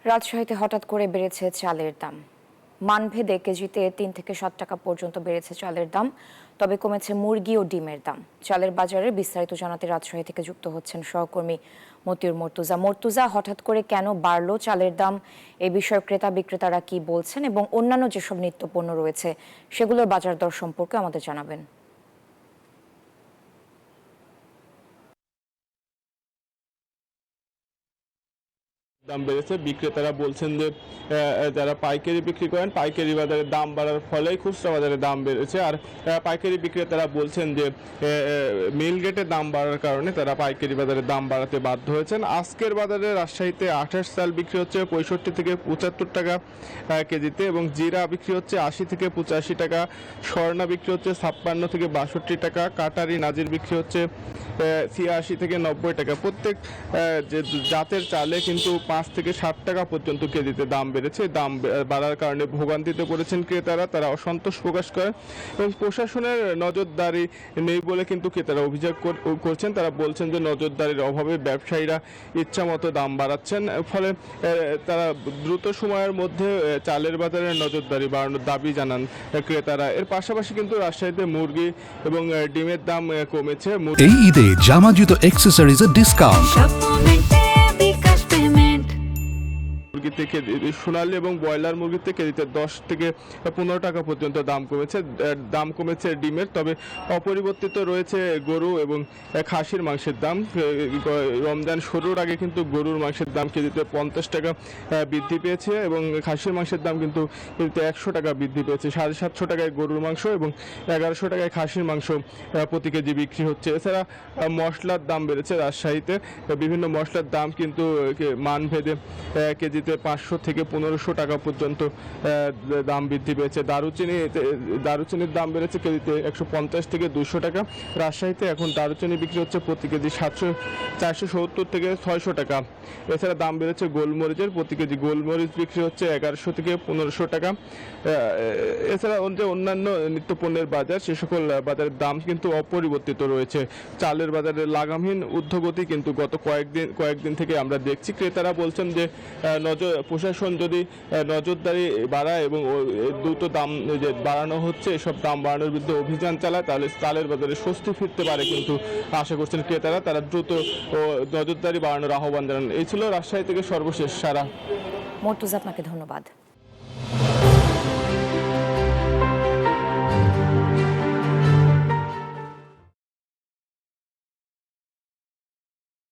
রাজশাহীতে হঠাৎ করে বেড়েছে চালের দাম। মানভেদে কেজিতে ৩ থেকে ৭ টাকা পর্যন্ত বেড়েছে চালের দাম, তবে কমেছে মুরগি ও ডিমের দাম। চালের বাজারে বিস্তারিত জানাতে রাজশাহী থেকে যুক্ত হচ্ছেন সহকর্মী মতিউর মর্তুজা। হঠাৎ করে কেন বাড়লো চালের দাম, এই বিষয়ে ক্রেতা বিক্রেতারা কি বলছেন এবং অন্যান্য যেসব নিত্যপণ্য রয়েছে সেগুলোর বাজার দর সম্পর্কে আমাদের জানাবেন। দাম বেড়েছে। বিক্রেতারা বলছেন যে যারা পাইকারি বিক্রি করেন পাইকারি বাজারে দাম বাড়ার ফলে খুচরা বাজারে দাম বেড়েছে। আর পাইকারি বিক্রেতারা বলছেন যে মিল গেটে দাম বাড়ার কারণে তারা পাইকারি বাজারে দাম বাড়াতে বাধ্য হয়েছেন। আজকের বাজারে রাজশাহীতে 28 চাল বিক্রি হচ্ছে 65 থেকে 75 টাকা কেজিতে এবং জিরা বিক্রি হচ্ছে 80 থেকে 85 টাকা, স্বর্ণা বিক্রি হচ্ছে 56 থেকে 62 টাকা, কাটারি নাজির বিক্রি হচ্ছে 86 থেকে 90 টাকা। প্রত্যেক জাতের চালে কিন্তু 5 থেকে 60 টাকা পর্যন্ত কেজিতে দাম বেড়েছে। দাম বাড়ার কারণে ভোগান্তিতে পড়েছেন ক্রেতারা, তারা অসন্তোষ প্রকাশ করেন এবং প্রশাসনের নজরদারি নেই বলে কিন্তু ক্রেতারা অভিযোগ করছেন। তারা বলছেন যে নজরদারির অভাবে ব্যবসায়ীরা ইচ্ছামতো দাম বাড়াচ্ছেন, ফলে তারা দ্রুত সময়ের মধ্যে চালের বাজারে নজরদারি বাড়ানোর দাবি জানান ক্রেতারা। এর পাশাপাশি কিন্তু রাজশাহীতে মুরগি এবং ডিমের দাম কমেছে। এই ঈদে জামা জুতো অ্যাকসেসরিজের ডিসকাউন্ট। মুরগিতে সোনালী এবং ব্রয়লার মুরগিতে কেজিতে 10 থেকে 15 টাকা পর্যন্ত দাম কমেছে ডিমের, তবে অপরিবর্তিত রয়েছে গরু এবং খাসির মাংসের দাম। রমজান শুরুর আগে কিন্তু গরুর মাংসের দাম কেজিতে 50 টাকা বৃদ্ধি পেয়েছে এবং খাসির মাংসের দাম কিন্তু কেজিতে 100 টাকা বৃদ্ধি পেয়েছে। 750 টাকায় গরুর মাংস এবং 1100 টাকায় খাসির মাংস প্রতি কেজি বিক্রি হচ্ছে। এছাড়া মশলার দাম বেড়েছে। রাজশাহীতে বিভিন্ন মশলার দাম কিন্তু মানভেদে কেজিতে 500 থেকে 1500 টাকা পর্যন্ত দাম বৃদ্ধি পেয়েছে। দারুচিনির দাম বেড়েছে কেজিতে 150 থেকে 200 টাকা। রাজশাহীতে এখন দারুচিনি বিক্রি হচ্ছে প্রতি কেজি 470 থেকে 600 টাকা। এছাড়া দাম বেড়েছে গোলমরিচের, প্রতি কেজি গোলমরিচ বিক্রি হচ্ছে 1100 থেকে 1500 টাকা। এছাড়া অন্যান্য নিত্যপণ্যের বাজার, সে সকল বাজারের দাম কিন্তু অপরিবর্তিত রয়েছে। চালের বাজারে লাগামহীন ঊর্ধ্বগতি কিন্তু গত কয়েকদিন থেকে আমরা দেখছি। ক্রেতারা বলছেন যে প্রশাসন যদি নজরদারি বাড়ায় এবং দ্রুত দাম যে বাড়ানো হচ্ছে, এসব দাম বাড়ানোর বিরুদ্ধে অভিযান চালায়, তাহলে চালের বাজারে স্বস্তি ফিরতে পারে কিন্তু আশা করছেন ক্রেতারা। তারা দ্রুত নজরদারি বাড়ানোর আহ্বান জানান। এই ছিল রাজশাহী থেকে সর্বশেষ সারা। মর্তুজা, আপনাকে ধন্যবাদ।